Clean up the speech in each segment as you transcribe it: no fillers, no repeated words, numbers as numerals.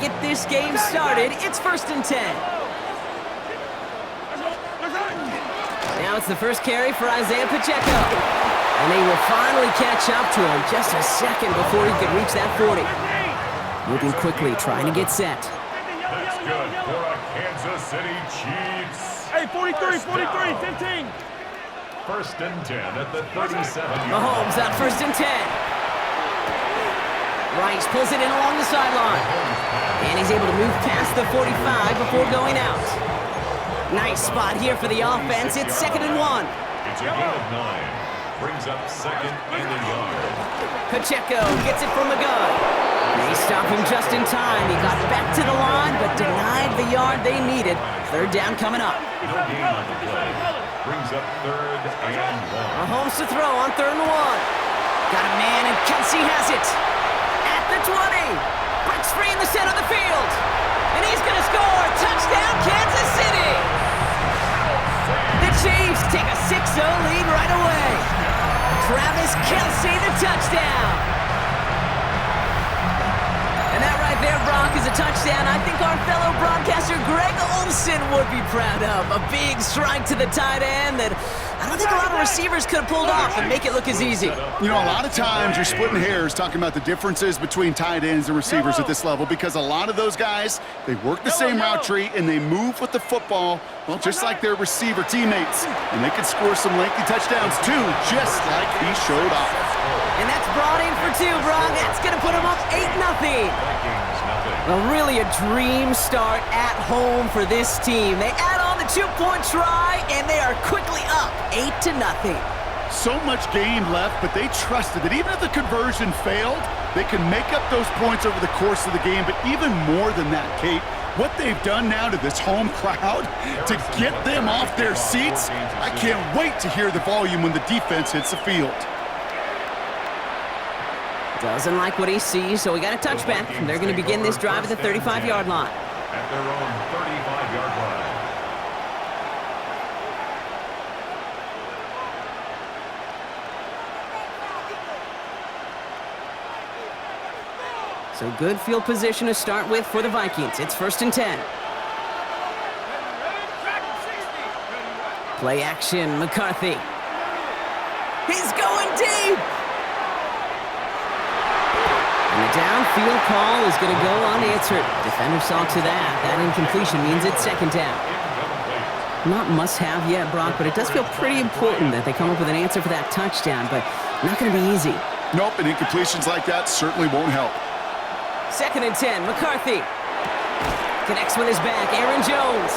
get this game started. It's 1st and 10. Now it's the first carry for Isaiah Pacheco. And they will finally catch up to him just a second before he can reach that 40. Moving quickly, trying to get set. That's good for a Kansas City Chiefs. Hey, 43, 15. 1st and 10 at the 37-yard line. Mahomes out 1st and 10. Rice pulls it in along the sideline. And he's able to move past the 45 before going out. Nice spot here for the offense. It's 2nd and 1. It's a gain of 9. Brings up 2nd and a yard. Pacheco gets it from the gun. They stop him just in time. He got back to the line, but denied the yard they needed. 3rd down coming up. No gain on the play. Brings up 3rd and 1. Mahomes to throw on 3rd and 1. Got a man, and Kelsey has it. At the 20. Breaks free in the center of the field. And he's going to score. Touchdown, Kansas City. The Chiefs take a 6-0 lead right away. Travis Kelsey, the touchdown. And that right there, Brock, is a touchdown I think our fellow broadcaster Greg Olsen would be proud of. A big strike to the tight end that I don't think a lot of receivers could have pulled off and make it look as easy. You know, a lot of times you're splitting hairs talking about the differences between tight ends and receivers at this level because a lot of those guys, they work the same route tree and they move with the football, well, just like their receiver teammates. And they can score some lengthy touchdowns too, just like he showed off. And that's brought in for 2, Brock. That's going to put him up 8-0. Well, really a dream start at home for this team. They add on the 2-point try, and they are quickly up 8-0. So much game left, but they trusted that even if the conversion failed, they can make up those points over the course of the game. But even more than that, Kate, what they've done now to this home crowd to get them off their seats, I can't wait to hear the volume when the defense hits the field. Doesn't like what he sees, so we got a touchback. They're going to begin this drive at the 35-yard line. At their own 35-yard line. So good field position to start with for the Vikings. It's 1st and 10. Play action, McCarthy. He's going deep. And the downfield call is going to go unanswered. Defender saw to that. That incompletion means it's 2nd down. Not must-have yet, Brock, but it does feel pretty important that they come up with an answer for that touchdown, but not going to be easy. Nope, and incompletions like that certainly won't help. 2nd and 10, McCarthy. Connects with his back, Aaron Jones.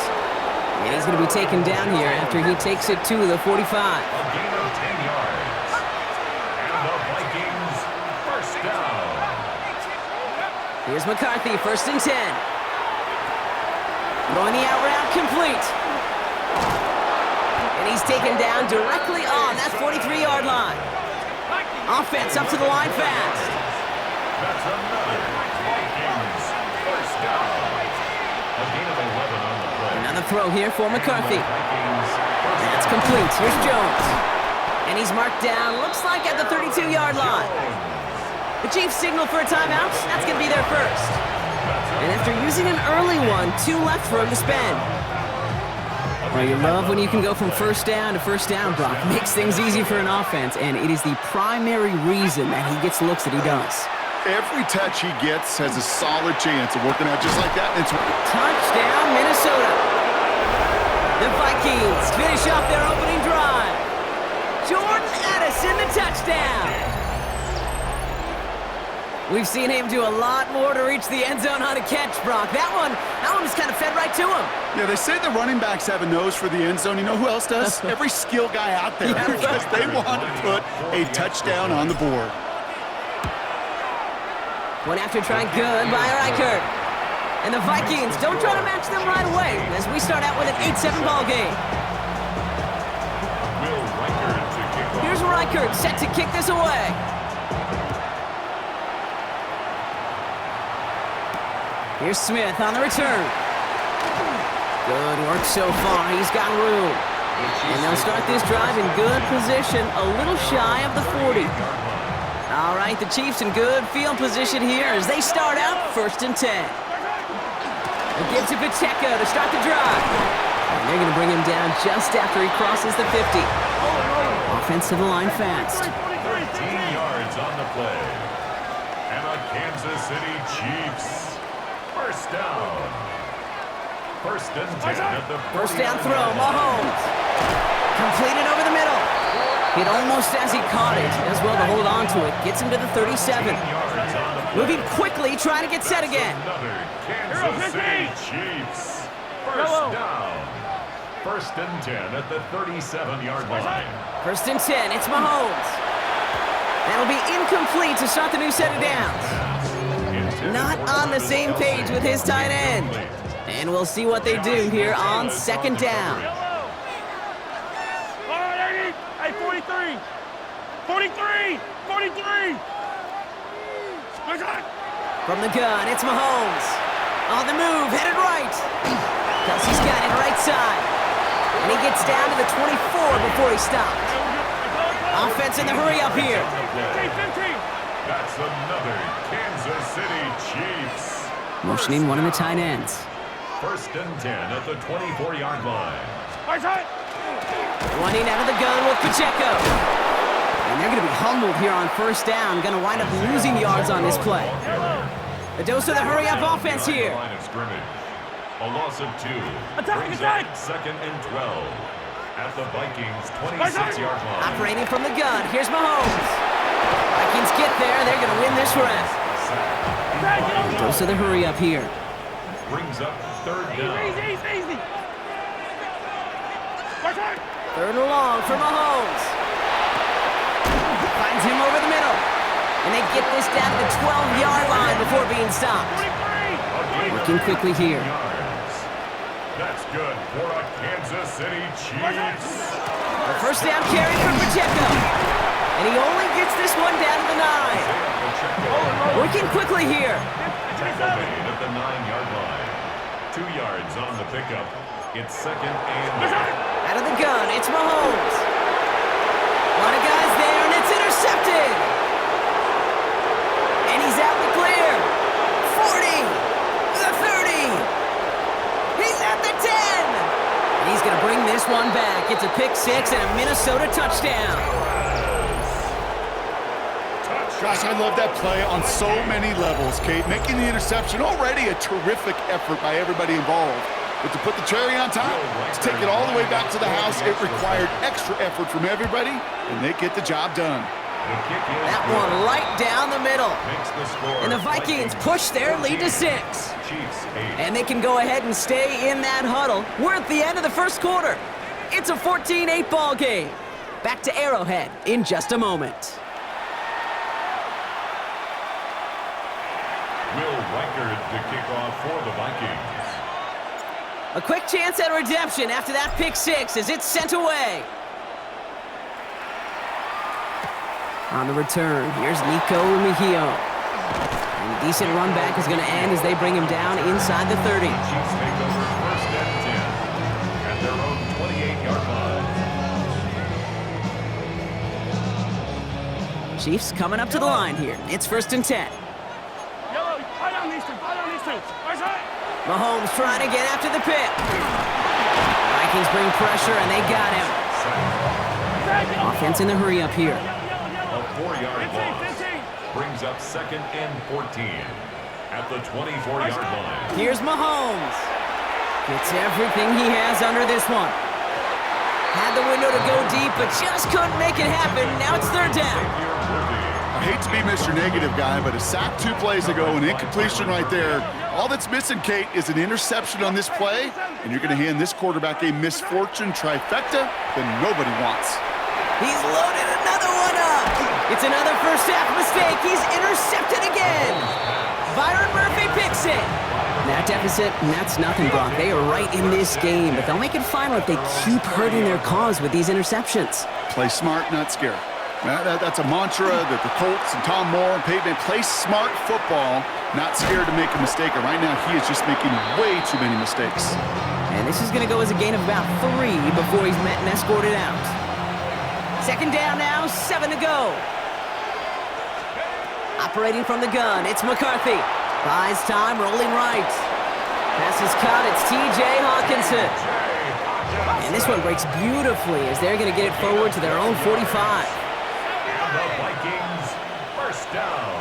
And he's going to be taken down here after he takes it to the 45. A gain of 10 yards. And the Vikings first down. Here's McCarthy, 1st and 10. Throwing the out route complete. And he's taken down directly on that 43-yard line. Offense up to the line fast. That's another Vikings first down. A gain of 11 on the play. Another throw here for McCarthy. That's complete. Here's Jones. And he's marked down, looks like at the 32-yard line. The Chiefs signal for a timeout. That's going to be their first. And after using an early one, 2 left for him to spend. Well, you love when you can go from 1st down to 1st down, Brock. Makes things easy for an offense, and it is the primary reason that he gets looks that he does. Every touch he gets has a solid chance of working out just like that. It's touchdown, Minnesota. The Vikings finish off their opening drive. Jordan Addison, the touchdown. We've seen him do a lot more to reach the end zone on a catch, Brock. That one was kind of fed right to him. Yeah, they say the running backs have a nose for the end zone. You know who else does? Every skill guy out there, because they want to put a touchdown on the board. Went after trying good by Reichert. And the Vikings don't try to match them right away as we start out with an 8-7 ball game. Here's Reichert set to kick this away. Here's Smith on the return. Good work so far. He's got room. And they'll start this drive in good position, a little shy of the 40. All right, the Chiefs in good field position here as they start out 1st and 10. It gives to Pacheco to start the drive. And they're going to bring him down just after he crosses the 50. Offense to the line fast. 13 yards on the play. And the Kansas City Chiefs. First down. First and 10 at the First down throw, Mahomes. Completed over the middle. Hit almost as he caught it, as well to hold on to it. Gets him to the 37. Moving quickly, trying to get set again. Another Kansas City Chiefs. First down. First and 10 at the 37-yard line. First and 10, it's Mahomes. That'll be incomplete to start the new set of downs. Not on the same page with his tight end. And we'll see what they do here on second down. Hey, 43. 43. 43. From the gun, it's Mahomes. On the move, headed right. Kelsey's got it right side. And he gets down to the 24 before he stopped. Offense in the hurry up here. 15. That's another Kansas City Chiefs. Motioning one of the tight ends. First and 10 at the 24-yard line. Running out of the gun with Pacheco. And they're going to be humbled here on first down. Going to wind up losing yards on this play. The dose of the hurry-up offense here. Line of scrimmage. A loss of 2. Attack! Second and 12 at the Vikings 26-yard line. Operating from the gun. Here's Mahomes. Vikings get there. They're going to win this round. Dose of the hurry-up here. Brings up third down. Easy. Third and long for Mahomes. Finds him over the middle. And they get this down to the 12-yard line before being stopped. Working quickly here. That's good for a Kansas City Chiefs. The first down carry for Pacheco. And he only gets this one down to the 9. Working quickly here. Tackle made at the 9-yard line. 2 yards on the pickup. It's second and 8. Out of the gun, it's Mahomes. A lot of guys there, and it's intercepted. And he's out the clear. 40, the 30. He's at the 10. And he's going to bring this one back. It's a pick 6 and a Minnesota touchdown. Gosh, I love that play on so many levels, Kate. Making the interception, already a terrific effort by everybody involved. But to put the cherry on top, to take it all the way back to the house, it required extra effort from everybody, and they get the job done. That one right down the middle. And the Vikings push their lead to 6. And they can go ahead and stay in that huddle. We're at the end of the first quarter. It's a 14-8 ball game. Back to Arrowhead in just a moment. Will Reichard to kick off for the Vikings. A quick chance at redemption after that pick 6 as it's sent away. On the return, here's Nico Mejio. And a decent run back is going to end as they bring him down inside the 30. Chiefs take over first and 10 at their own 28-yard line. Chiefs coming up to the line here. It's first and 10. Yellow, tie down these two. Mahomes trying to get after the pick. Vikings bring pressure, and they got him. Offense in the hurry up here. A 4-yard loss brings up second and 14 at the 24-yard line. Here's Mahomes. Gets everything he has under this one. Had the window to go deep, but just couldn't make it happen. Now it's third down. I hate to be Mr. Negative guy, but a sack 2 plays ago, an incompletion right there. All that's missing, Kate, is an interception on this play, and you're going to hand this quarterback a misfortune trifecta that nobody wants. He's loaded another one up. It's another first half mistake. He's intercepted again. Byron Murphy picks it. That deficit, that's nothing, Brock. They are right in this game, but they'll make it final if they keep hurting their cause with these interceptions. Play smart, not scared. That's a mantra that the Colts and Tom Moore and Peyton play smart football, not scared to make a mistake. And right now, he is just making way too many mistakes. And this is going to go as a gain of about 3 before he's met and escorted out. Second down now, 7 to go. Operating from the gun, it's McCarthy. Buys time, rolling right. Pass is caught. It's T.J. Hawkinson. And this one breaks beautifully as they're going to get it forward to their own 45. And the Vikings, first down.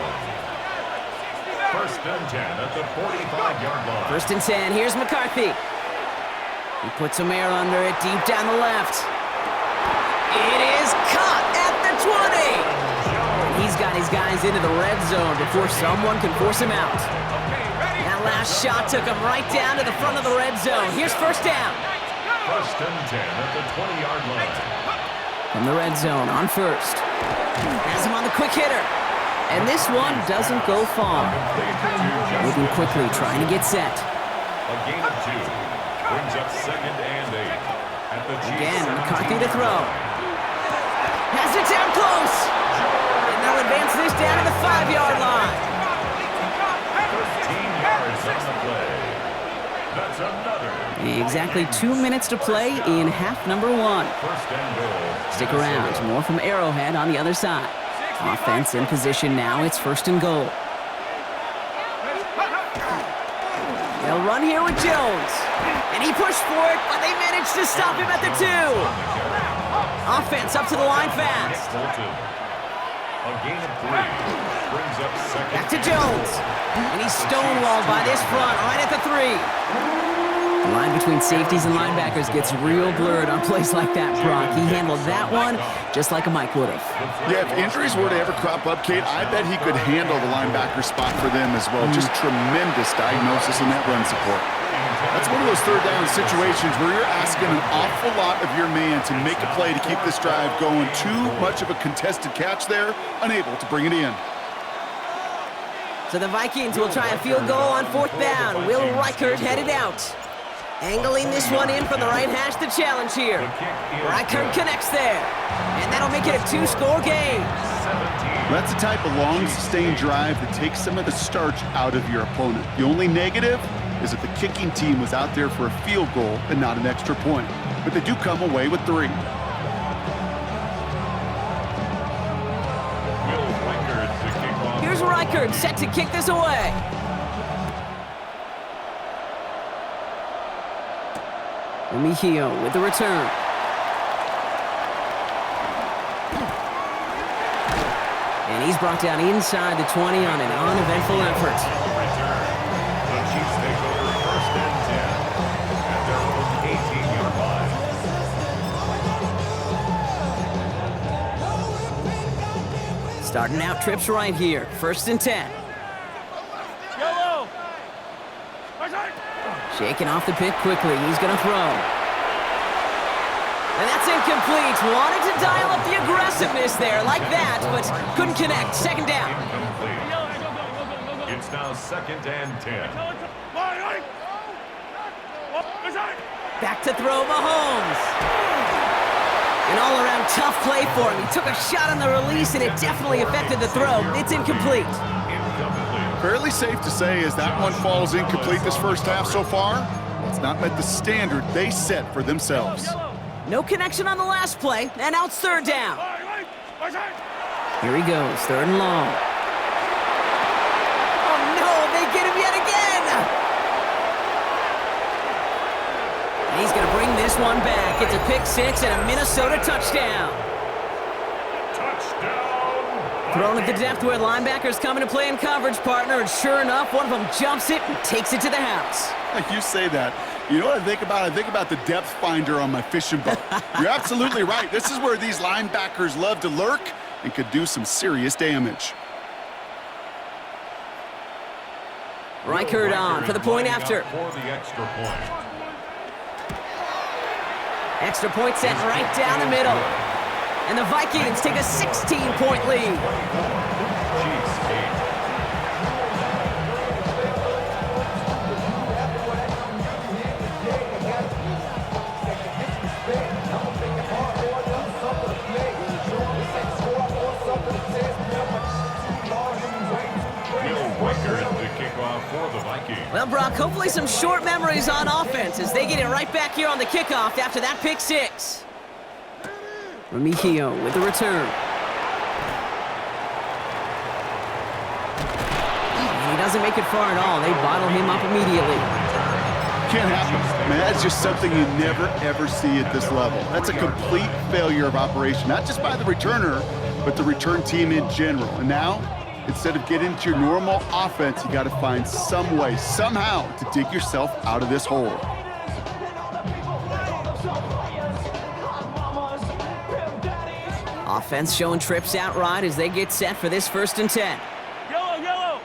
First and 10 at the 45-yard line. First and 10. Here's McCarthy. He puts some air under it, deep down the left. It is caught at the 20. He's got his guys into the red zone before someone can force him out. That last shot took him right down to the front of the red zone. Here's first down. First and 10 at the 20-yard line. From the red zone on first. Has him on the quick hitter. And this one doesn't go far. Moving quickly, trying to get set. A gain of 2 brings up second and 8 at the Again, McCarthy to throw. Has it down close. And they'll advance this down to the 5-yard line. 13 yards on the play. That's another. Exactly 2 minutes to play in half number 1. First and goal. Stick around. More from Arrowhead on the other side. Offense in position now. It's first and goal. They'll run here with Jones. And he pushed for it, but they managed to stop him at the 2. Offense up to the line fast. A gain of 3 brings up second. Back to Jones. And he's stonewalled by this front right at the 3. The line between safeties and linebackers gets real blurred on plays like that, Brock. He handled that one just like a Mike would have. Yeah, if injuries were to ever crop up, Kate, I bet he could handle the linebacker spot for them as well. Just tremendous diagnosis in that run support. That's one of those third down situations where you're asking an awful lot of your man to make a play to keep this drive going. Too much of a contested catch there, unable to bring it in. So the Vikings will try a field goal on fourth down. Will Reichert headed out. Angling this one in from the right hash, the challenge here. Reichert connects there. And that'll make it a 2-score game. That's the type of long, sustained drive that takes some of the starch out of your opponent. The only negative is that the kicking team was out there for a field goal and not an extra point. But they do come away with 3. Here's Reichert set to kick this away. Mejio with the return. And he's brought down inside the 20 on an uneventful effort. The Chiefs take over first and 10 at their own 18-yard line. Starting out trips right here. First and 10. Yellow. Shaking off the pick quickly. He's going to throw. And that's incomplete. Wanted to dial up the aggressiveness there like that, but couldn't connect. Second down. Incomplete. It's now second and 10. Back to throw Mahomes. An all-around tough play for him. He took a shot on the release, and it definitely affected the throw. It's incomplete. Fairly safe to say as that one falls incomplete this first half so far, it's not met the standard they set for themselves. No connection on the last play, and now it's third down. Here he goes, third and long. Oh no, they get him yet again! And he's gonna bring this one back. It's a pick 6 and a Minnesota touchdown. Thrown at the depth where linebackers come into play in coverage, partner, and sure enough, one of them jumps it and takes it to the house. Like you say that. You know what I think about? I think about the depth finder on my fishing boat. You're absolutely right. This is where these linebackers love to lurk and could do some serious damage. Reichert on for the point after. For the extra point. Extra point set right down the middle. And the Vikings take a 16-point lead. Chiefs 8. For the Vikings. Well, Brock, hopefully some short memories on offense as they get it right back here on the kickoff after that pick 6. Remigio with the return. And he doesn't make it far at all. They bottle him up immediately. can't happen. I mean, that's just something you never, ever see at this level. That's a complete failure of operation, not just by the returner, but the return team in general. And now, instead of getting into your normal offense, you got to find some way, somehow, to dig yourself out of this hole. Offense showing trips out right as they get set for this 1st and 10. Yellow.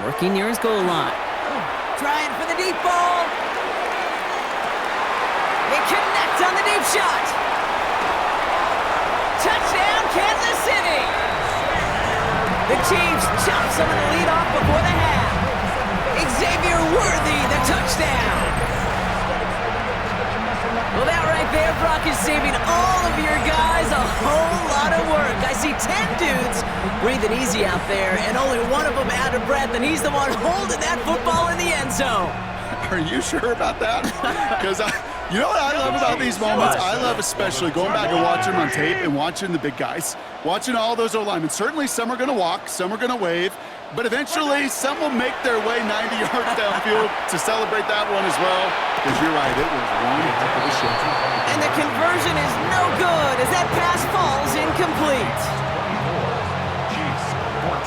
Working near his goal line. Trying for the deep ball. They connect on the deep shot. Touchdown, Kansas City. The Chiefs chop some of the lead off before the half. Xavier Worthy, the touchdown. Well, that right there, Brock, is saving all of your guys a whole lot of work. I see 10 dudes breathing easy out there, and only one of them out of breath, and he's the one holding that football in the end zone. Are you sure about that? Because you know what I love about these moments? I love especially going back and watching them on tape and watching the big guys, watching all those O-linemen. Certainly some are going to walk, some are going to wave, but eventually some will make their way 90 yards downfield to celebrate that one as well. Because you're right, it was one heck of a shot. And the conversion is no good as that pass falls incomplete. Chiefs 14.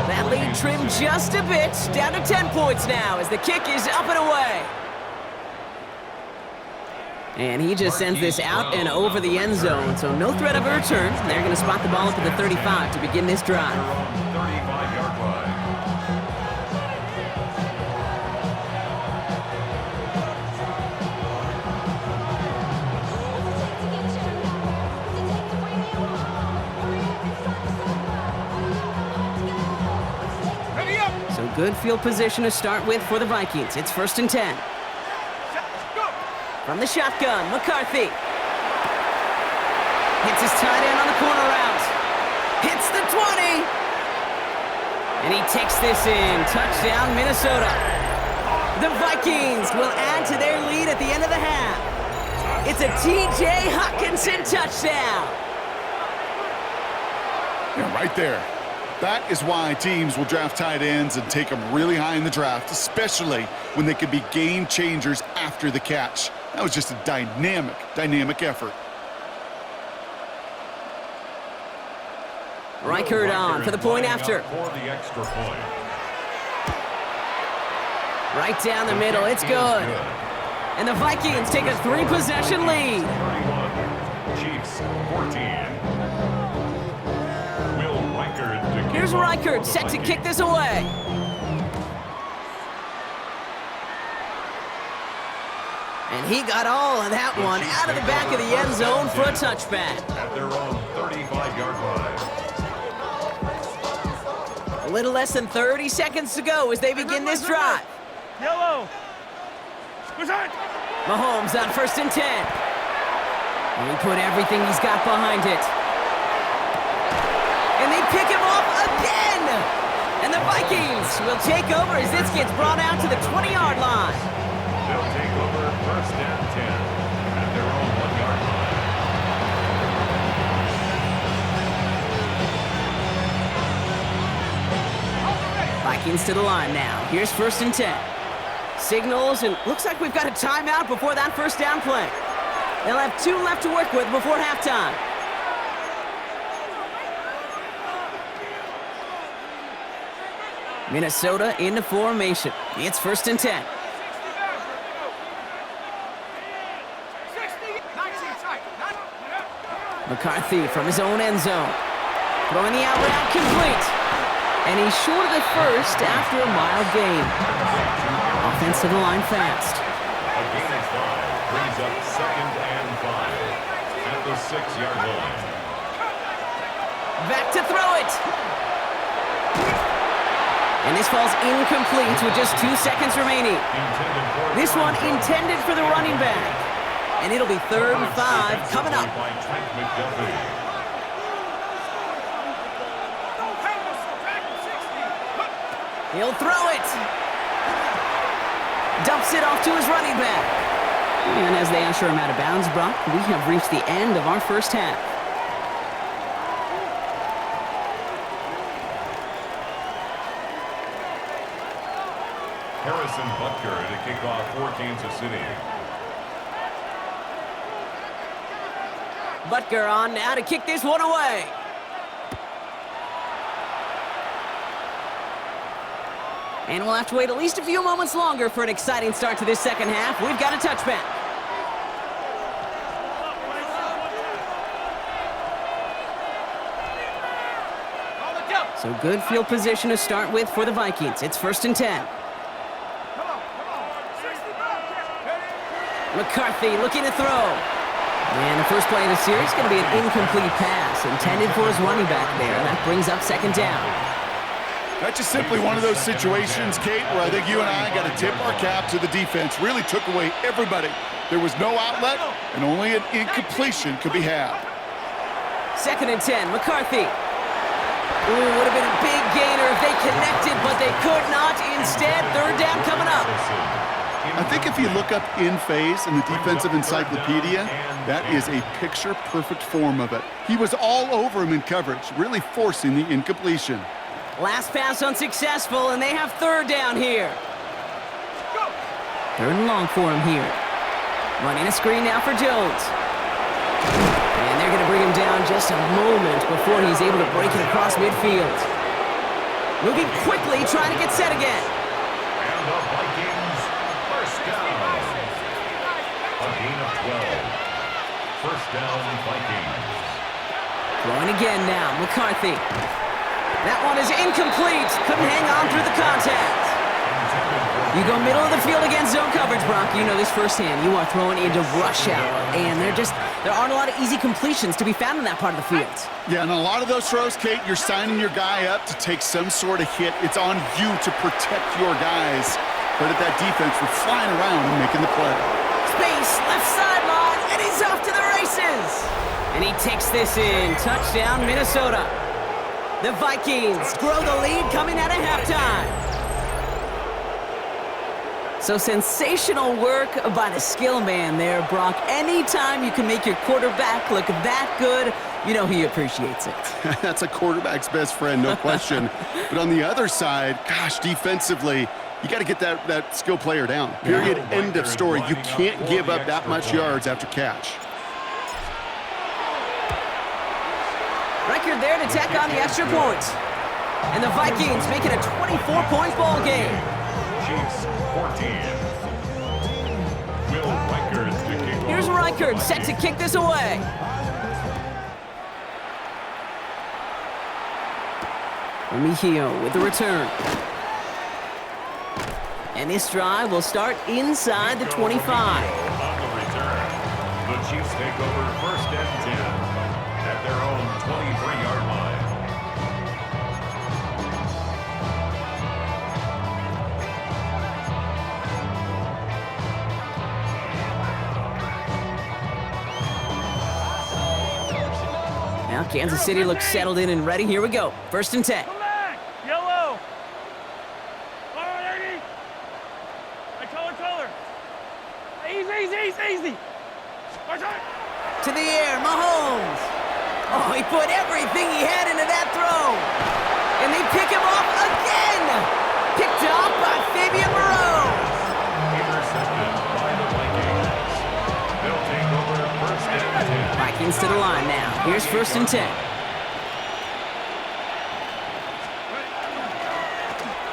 That lead trimmed just a bit, down to 10 points now as the kick is up and away. And he just sends this out and over the end zone, so no threat of a return. They're going to spot the ball up at the 35 to begin this drive. 35-yard line. So good field position to start with for the Vikings. It's 1st and 10. From the shotgun, McCarthy. Hits his tight end on the corner route. Hits the 20. And he takes this in. Touchdown, Minnesota. The Vikings will add to their lead at the end of the half. It's a T.J. Hockenson touchdown. Yeah, right there. That is why teams will draft tight ends and take them really high in the draft, especially when they could be game changers after the catch. That was just a dynamic effort. Reichert on for the point after. For the extra point. Right down the middle, it's good. And the Vikings take a 3-possession lead. 31. Chiefs 14. Here's Reichert set to kick this away. And he got all of that one out of the back of the end zone for a touchback. At their own 35-yard line. A little less than 30 seconds to go as they begin this drive. Yellow. Mahomes on 1st and 10. And he put everything he's got behind it. And they pick him off again! And the Vikings will take over as this gets brought out to the 20-yard line. They'll take over 1st and 10 at their own 1-yard line. Vikings to the line now. Here's 1st and 10. Signals, and looks like we've got a timeout before that 1st down play. They'll have 2 left to work with before halftime. Minnesota in the formation. It's 1st and 10. McCarthy from his own end zone. Throwing the out route complete. And he's short of the first after a mild gain. Offense to the line fast. A gain of 5 brings up 2nd and 5 at the 6-yard line. Back to throw it. And this falls incomplete with just 2 seconds remaining. This one intended for the running back. And it'll be 3rd and 5 coming up. He'll throw it. Dumps it off to his running back. And as they usher him out of bounds, Brock, we have reached the end of our first half. Harrison Butker to kick off for Kansas City. Butker on now to kick this one away. And we'll have to wait at least a few moments longer for an exciting start to this second half. We've got a touchback. So good field position to start with for the Vikings. It's 1st and 10. McCarthy looking to throw. And the first play of the series is going to be an incomplete pass intended for his running back there. That brings up 2nd down. That's just simply one of those situations, Kate, where I think you and I got to tip our cap to the defense. Really took away everybody. There was no outlet, and only an incompletion could be had. 2nd and 10, McCarthy. Ooh, would have been a big gainer if they connected, but they could not. Instead, 3rd down coming up. I think if you look up in phase in the defensive encyclopedia, that is a picture-perfect form of it. He was all over him in coverage, really forcing the incompletion. Last pass unsuccessful, and they have 3rd down here. 3rd and long for him here. Running a screen now for Jones. And they're going to bring him down just a moment before he's able to break it across midfield. Moving quickly, trying to get set again. And the Vikings, first down. A gain of 12. First down, Vikings. Throwing again now, McCarthy. That one is incomplete. Couldn't hang on through the contact. You go middle of the field against zone coverage, Brock. You know this firsthand. You are throwing into rush hour, and there aren't a lot of easy completions to be found in that part of the field. Yeah, and a lot of those throws, Kate, you're signing your guy up to take some sort of hit. It's on you to protect your guys. Credit that defense for flying around and making the play. Space, left sideline, and he's off to the races. And he takes this in. Touchdown, Minnesota. The Vikings grow the lead coming out of halftime. So sensational work by the skill man there, Brock. Anytime you can make your quarterback look that good, you know he appreciates it. That's a quarterback's best friend, no question. But on the other side, gosh, defensively, you got to get that skill player down. Period, end of story. You can't give up that much yards after catch. Record there to tack on the extra points. And the Vikings make it a 24-point ball game. Chiefs 14. Will Reichard to kick off. Here's Reichard set to kick this away. Remigio with the return. And this drive will start inside the 25. On the return, the Chiefs take over 1st and 10 at their own 23-yard line. Now Kansas City looks settled in and ready. Here we go. 1st and 10. Come back! Yellow! Alright, color. Easy. To the air, Mahomes. Oh, he put everything he had into that throw. And they pick him off again. Picked off by Fabian Moreau. Intercepted by the Vikings. They'll take over 1st and 10. Vikings to the line now. Here's 1st and 10.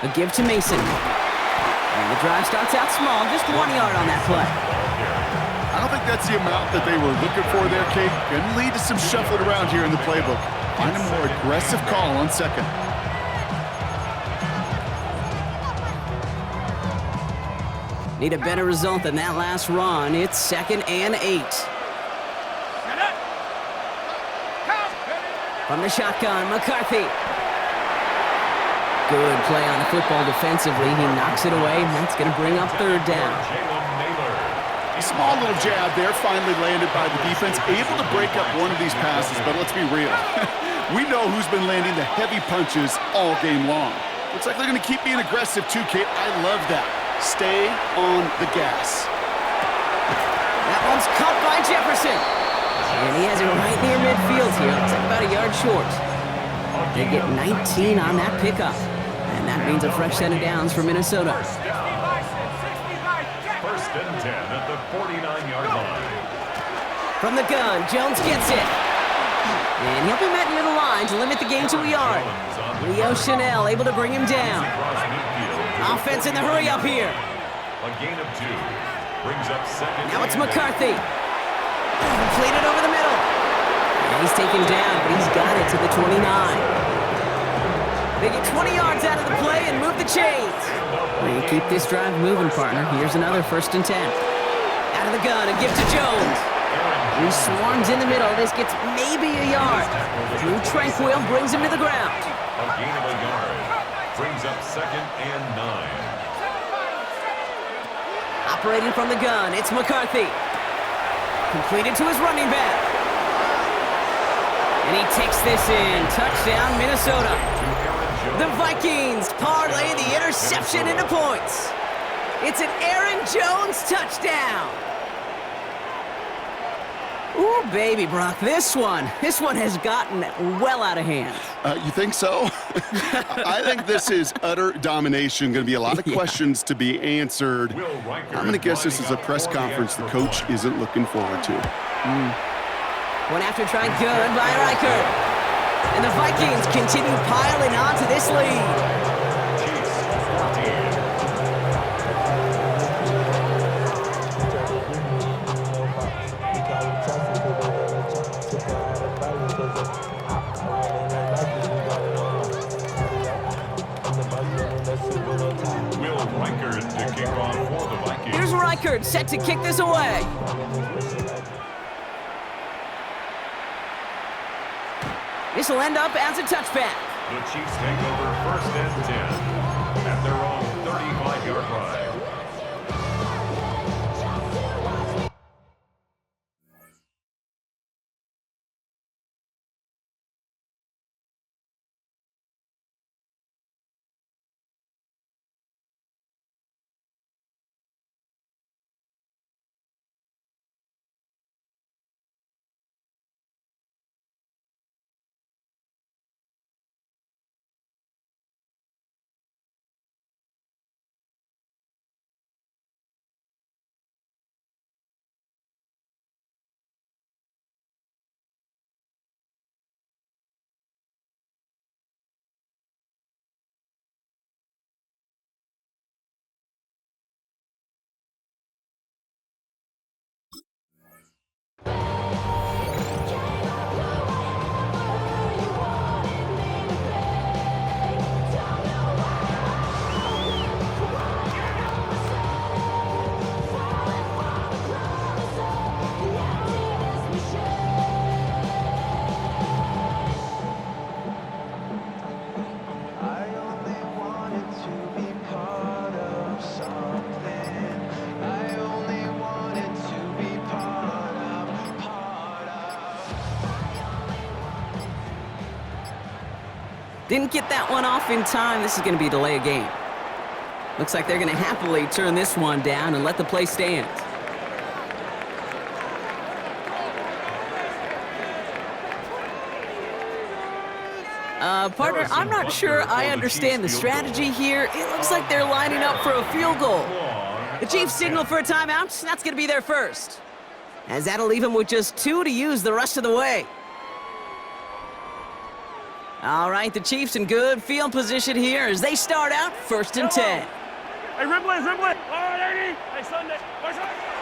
A give to Mason. And the drive starts out small, just 1 yard on that play. I don't think that's the amount that they were looking for there, Kate. Going to lead to some shuffling around here in the playbook. Find a more aggressive call on 2nd. Need a better result than that last run. It's 2nd and 8. From the shotgun, McCarthy. Good play on the football defensively. He knocks it away, and that's going to bring up 3rd down. A small little jab there, finally landed by the defense. Able to break up one of these passes, but let's be real. We know who's been landing the heavy punches all game long. Looks like they're going to keep being aggressive too, Kate. I love that. stay on the gas. That one's caught by Jefferson. And he has it right near midfield here. Looks like about a yard short. They get 19 on that pickup. And that means a fresh set of downs for Minnesota. First and 10 at the 49-yard line. From the gun, Jones gets it. And he'll be met near the line to limit the gain to a yard. Leo Chanel able to bring him down. Offense in the hurry up here. A gain of 2. Brings up second. Now it's McCarthy. Completed over the middle. And he's taken down, but he's got it to the 29. They get 20 yards out of the play and move the chains. They keep this drive moving, partner. Here's another 1st and 10. Out of the gun and give to Jones. He swarms in the middle. This gets maybe a yard. Drew Tranquil brings him to the ground. A gain of a yard. Brings up second and 9. Operating from the gun, it's McCarthy. Completed to his running back. And he takes this in. Touchdown, Minnesota. The Vikings parlay the interception into points. It's an Aaron Jones touchdown. Ooh, baby, Brock, this one has gotten well out of hand. You think so? I think this is utter domination. Going to be a lot of questions to be answered. I'm going to guess this is a press conference the coach isn't looking forward to. One after try good by Riker. And the Vikings continue piling on to this lead. Here's Reichert set to kick this away. This will end up as a touchback. The Chiefs take over 1st and 10 at their own 35-yard line. Didn't get that one off in time. This is going to be a delay of game. Looks like they're going to happily turn this one down and let the play stand. Partner, I'm not sure I understand the strategy here. It looks like they're lining up for a field goal. The Chiefs signal for a timeout. That's going to be their first, as that'll leave them with just 2 to use the rest of the way. All right, the Chiefs in good field position here as they start out 1st and 10. Hey, Ripley. All right, hey, Sunday.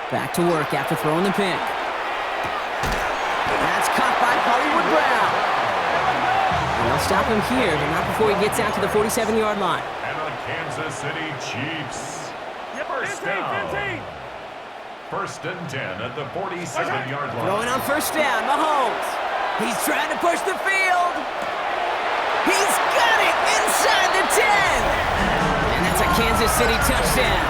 Back to work after throwing the pick. That's caught by Hollywood Brown. And they'll stop him here, but not before he gets out to the 47-yard line. And the Kansas City Chiefs. First down. 1st and 10 at the 47-yard line. Throwing on 1st down, Mahomes. He's trying to push the field. He's got it inside the 10. And that's a Kansas City touchdown.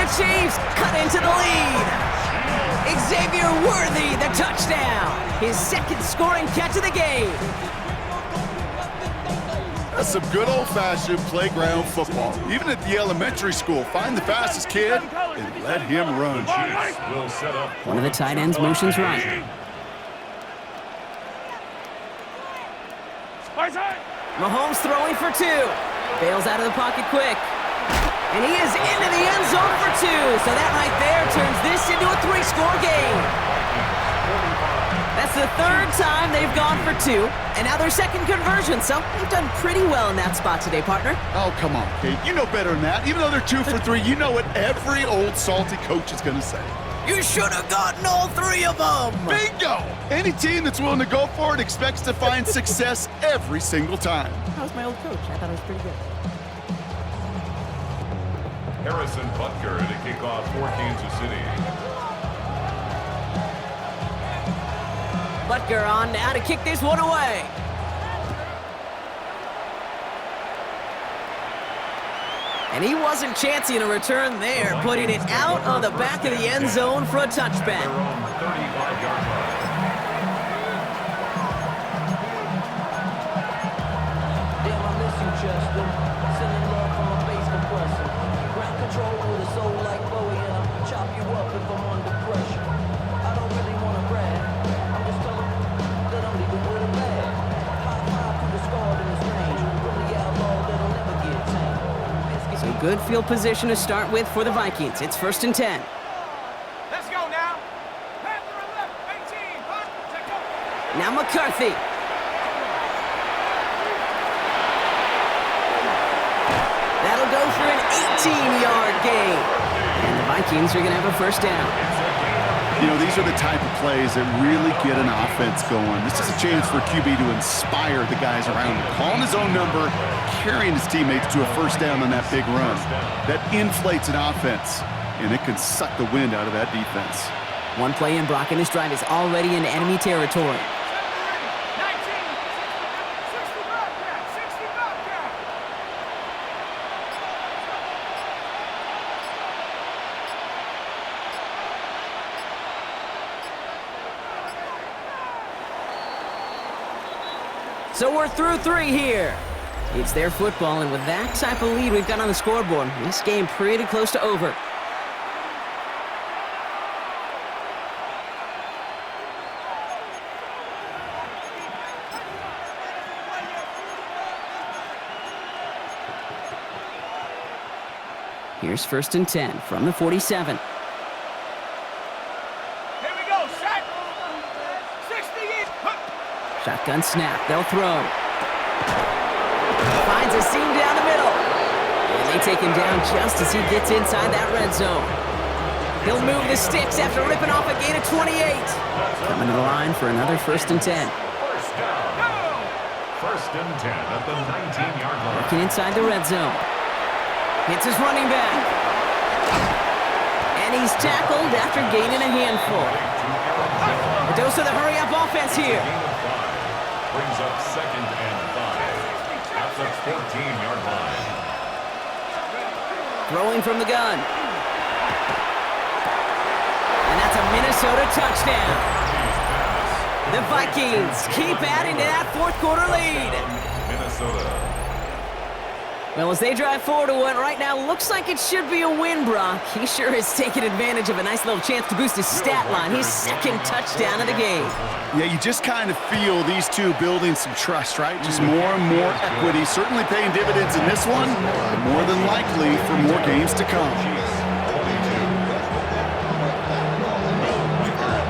The Chiefs cut into the lead. Xavier Worthy, the touchdown. His 2nd scoring catch of the game. some good old-fashioned playground football. Even at the elementary school, find the fastest kid and let him run. Chiefs will set up. One of the tight ends motions right. Mahomes throwing for 2. Bails out of the pocket quick. And he is into the end zone for 2. So that right there turns this into a 3-score game. That's the 3rd time they've gone for 2. And now their 2nd conversion. So they've done pretty well in that spot today, partner. Oh, come on, Kate. You know better than that. Even though they're 2 for 3, you know what every old salty coach is going to say. You should have gotten all 3 of them. Bingo! Any team that's willing to go for it expects to find success every single time. That was my old coach. I thought it was pretty good. Harrison Butker to kick off for Kansas City. Butker on now to kick this one away. And he wasn't chancing a return there, putting it out of the back of the end zone for a touchback. Their own 35-yard line. Damn, I miss you, Chester. Sending love from a bass compressor. Ground control with a soul like Bowie, and I'll chop you up if I'm under pressure. I don't really want to brag. I'm just telling that I'm leaving with a bag. High five to the scarred in this range. From the outlaw that'll never get tamed. So good field position to start with for the Vikings. It's 1st and 10. Let's go now. Panther 11, 18. Hot. Check up. Now McCarthy. That'll go for an 18-yard gain. And the Vikings are going to have a 1st down. You know, these are the type of plays that really get an offense going. This is a chance for QB to inspire the guys around him. Calling his own number, carrying his teammates to a 1st down on that big run. That inflates an offense, and it can suck the wind out of that defense. One play in, Brock, and his drive is already into enemy territory. 19. 60 Bobcat. 60 Bobcat. So we're through 3 here. It's their football, and with that type of lead we've got on the scoreboard, this game pretty close to over. Here's 1st and 10 from the 47. Here we go. Set. 60 each. Shotgun snap, they'll throw. Finds a seam down the middle. And they take him down just as he gets inside that red zone. He'll move the sticks after ripping off a gain of 28. Coming to the line for another 1st and 10. 1st down. 1st and 10 at the 19-yard line. Working inside the red zone. Hits his running back. And he's tackled after gaining a handful. A dose of the hurry-up offense here. Brings up 2nd and 5 at the 14-yard line. Throwing from the gun. And that's a Minnesota touchdown. The Vikings keep adding to that 4th quarter lead. Minnesota. Well, as they drive forward to what right now looks like it should be a win, Brock, he sure has taken advantage of a nice little chance to boost his stat line. His 2nd touchdown of the game. Yeah, you just kind of feel these two building some trust, right? Just more and more equity. Certainly paying dividends in this one, but more than likely for more games to come.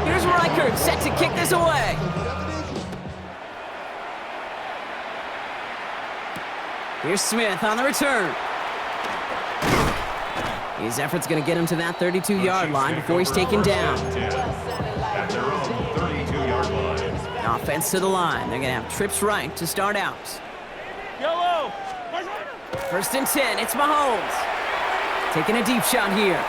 Here's Reichert set to kick this away. Here's Smith on the return. His effort's going to get him to that 32-yard line before he's taken down. At their own 32-yard line. Offense to the line. They're going to have trips right to start out. Yellow. 1st and 10. It's Mahomes. Taking a deep shot here.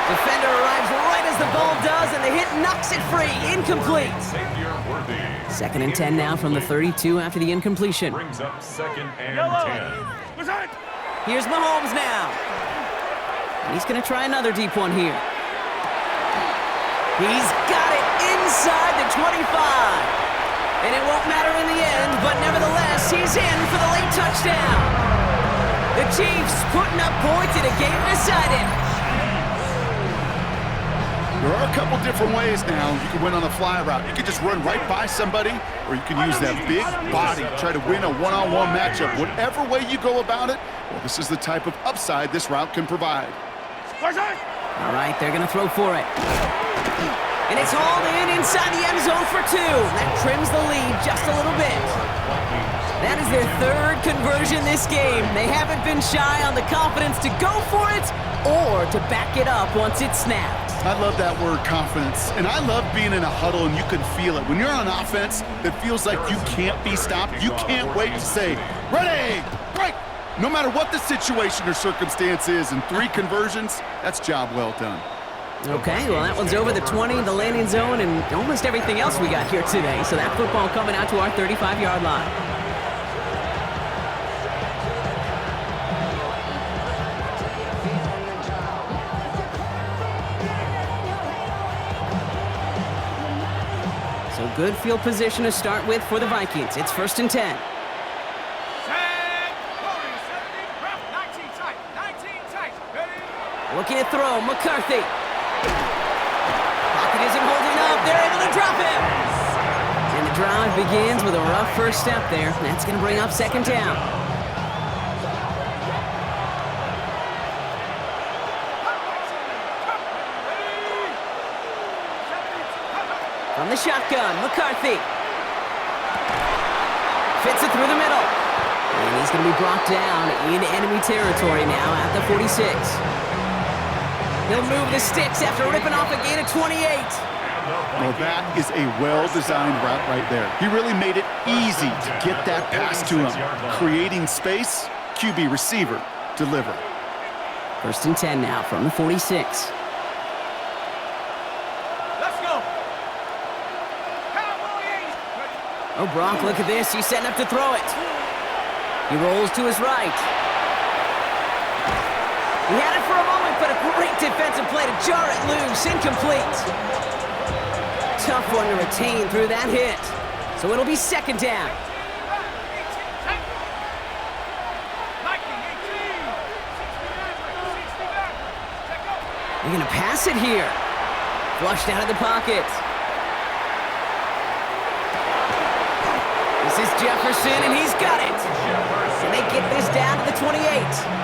Defender arrives right as the ball does, and the hit knocks it free. Incomplete. 2nd and 10 now from the 32 after the incompletion. Brings up 2nd and Yellow. 10. Here's Mahomes now. And he's going to try another deep one here. He's got it inside the 25. And it won't matter in the end, but nevertheless, he's in for the late touchdown. The Chiefs putting up points in a game decided. There are a couple different ways now. You can win on a fly route. You can just run right by somebody, or you can use that big body, try to win a one-on-one matchup. Whatever way you go about it, well, this is the type of upside this route can provide. All right, they're going to throw for it. And it's hauled in inside the end zone for 2. That trims the lead just a little bit. That is their 3rd conversion this game. They haven't been shy on the confidence to go for it or to back it up once it's snapped. I love that word, confidence. And I love being in a huddle and you can feel it. When you're on offense, it feels like you can't be stopped. You can't wait to say, ready, break. No matter what the situation or circumstance is, in 3 conversions, that's job well done. Okay, well, that one's over the 20, the landing zone, and almost everything else we got here today. So that football coming out to our 35-yard line. So good field position to start with for the Vikings. It's 1st and 10. Looking to throw, McCarthy. Pocket isn't holding up. They're able to drop him. And the drive begins with a rough first step there. That's going to bring up 2nd down. From the shotgun, McCarthy. Fits it through the middle. And he's going to be brought down in enemy territory now at the 46. He'll move the sticks after ripping off a gain of 28. Well, that is a well-designed route right there. He really made it easy to get that pass to him. Creating space, QB receiver, deliver. 1st and 10 now from the 46. Let's go. Cowboys. Oh, Brock, look at this. He's setting up to throw it. He rolls to his right. He had it for a moment, but a great defensive play to jar it loose. Incomplete. Tough one to retain through that hit. So it'll be 2nd down. They're going to pass it here. Flushed out of the pocket. This is Jefferson, and he's got it. And they get this down to the 28.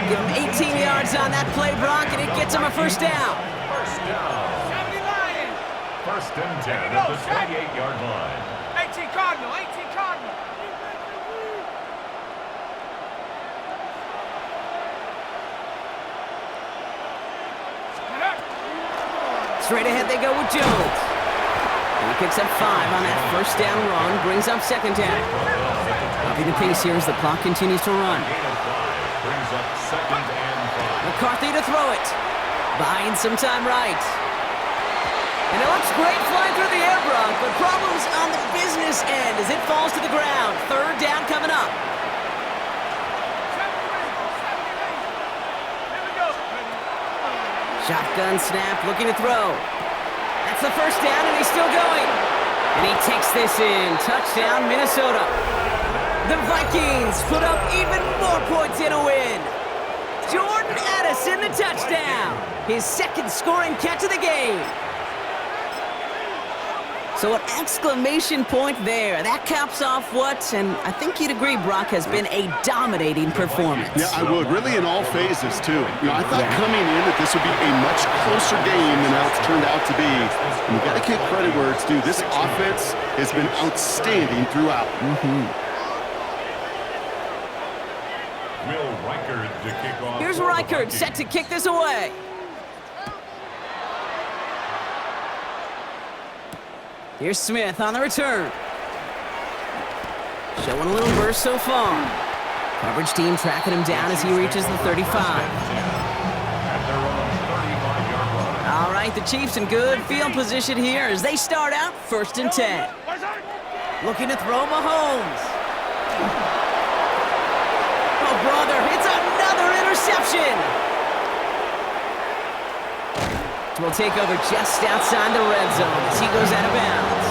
Give him 18 yards on that play, Brock, and it gets him a 1st down. 1st and 10 at the 28-yard line. 18 Cardinal, 18 Cardinal. Straight ahead they go with Jones. And he picks up 5 on that 1st down run, brings up 2nd down. Upping the pace here as the clock continues to run. Brings up 2nd and 5. McCarthy to throw it. Buying some time right. And it looks great flying through the air, Brock, but problems on the business end as it falls to the ground. 3rd down coming up. Shotgun snap, looking to throw. That's the 1st down, and he's still going. And he takes this in. Touchdown, Minnesota. The Vikings put up even more points in a win. Jordan Addison, the touchdown. His 2nd scoring catch of the game. So an exclamation point there. That caps off what, and I think you'd agree, Brock, has been a dominating performance. Yeah, I would. Really in all phases, too. You know, I thought coming in that this would be a much closer game than how it's turned out to be. And you got to give credit where it's due. This offense has been outstanding throughout. Will Reichard to kick off. Here's Reichard set to kick this away. Here's Smith on the return. Showing a little burst so far. Coverage team tracking him down as he reaches the 35. All right, the Chiefs in good field position here as they start out 1st and 10. Looking to throw Mahomes. Oh, brother, it's another interception. Will take over just outside the red zone as he goes out of bounds.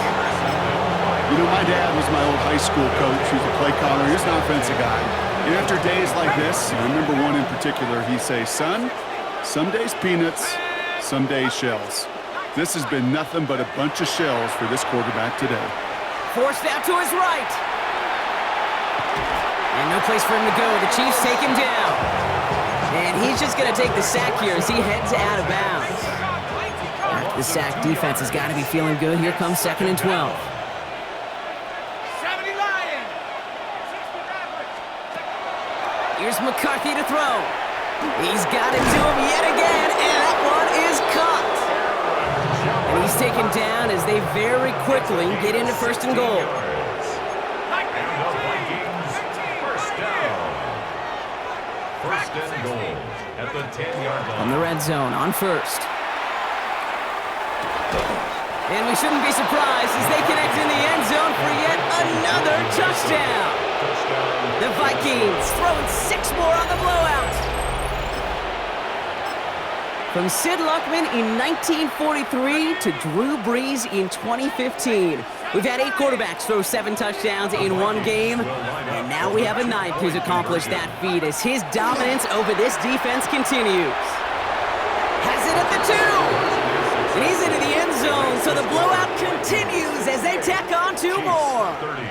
You know, my dad was my old high school coach. He was a play caller. He was an offensive guy. And after days like this, I remember one in particular, he'd say, son, some days peanuts, some days shells. This has been nothing but a bunch of shells for this quarterback today. Forced out to his right. And no place for him to go. The Chiefs take him down. And he's just going to take the sack here as he heads out of bounds. After the sack, defense has got to be feeling good. Here comes 2nd and 12. 70 Lions. Here's McCarthy to throw. He's got it to him yet again, and that one is caught. And he's taken down as they very quickly get into 1st and goal. And the Vikings, first down. 1st and goal at the 10-yard line. On the red zone on 1st. And we shouldn't be surprised as they connect in the end zone for yet another touchdown. The Vikings throwing 6 more on the blowout. From Sid Luckman in 1943 to Drew Brees in 2015. We've had 8 quarterbacks throw 7 touchdowns in one game, and now we have a 9th who's accomplished that feat as his dominance over this defense continues. Has it at the 2, and he's into the end zone, so the blowout continues as they tack on 2 more. 30.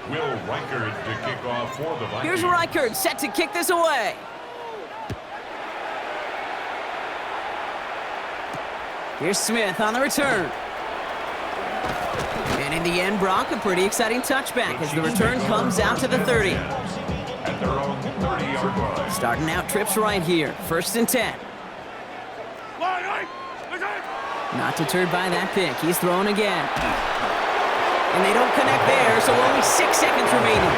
Will Reichard to kick off for the Vikings. Here's Reichard set to kick this away. Here's Smith on the return. And in the end, Brock, a pretty exciting touchback as the return comes out to the 30. At their own 30-yard line. Starting out trips right here. 1st and 10. Not deterred by that pick. He's throwing again. And they don't connect there, so only 6 seconds remaining.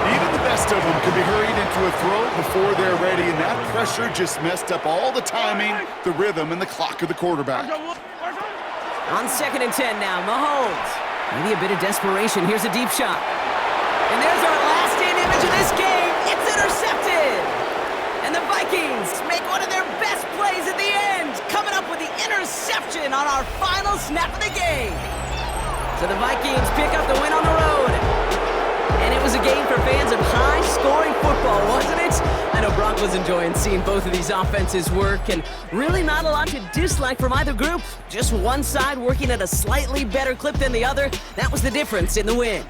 Even the best of them could be hurried into a throw before they're ready, and that pressure just messed up all the timing, the rhythm, and the clock of the quarterback. On 2nd and 10 now, Mahomes. Maybe a bit of desperation. Here's a deep shot. And there's our last in image of this game. It's intercepted. And the Vikings make one of their best plays at the end, coming up with the interception on our final snap of the game. So the Vikings pick up the win on the road. And it was a game for fans of high-scoring football, wasn't it? I know Brock was enjoying seeing both of these offenses work, and really not a lot to dislike from either group. Just one side working at a slightly better clip than the other. That was the difference in the win.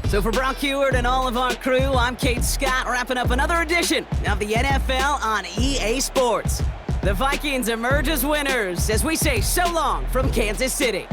So for Brock Heward and all of our crew, I'm Kate Scott, wrapping up another edition of the NFL on EA Sports. The Vikings emerge as winners as we say so long from Kansas City.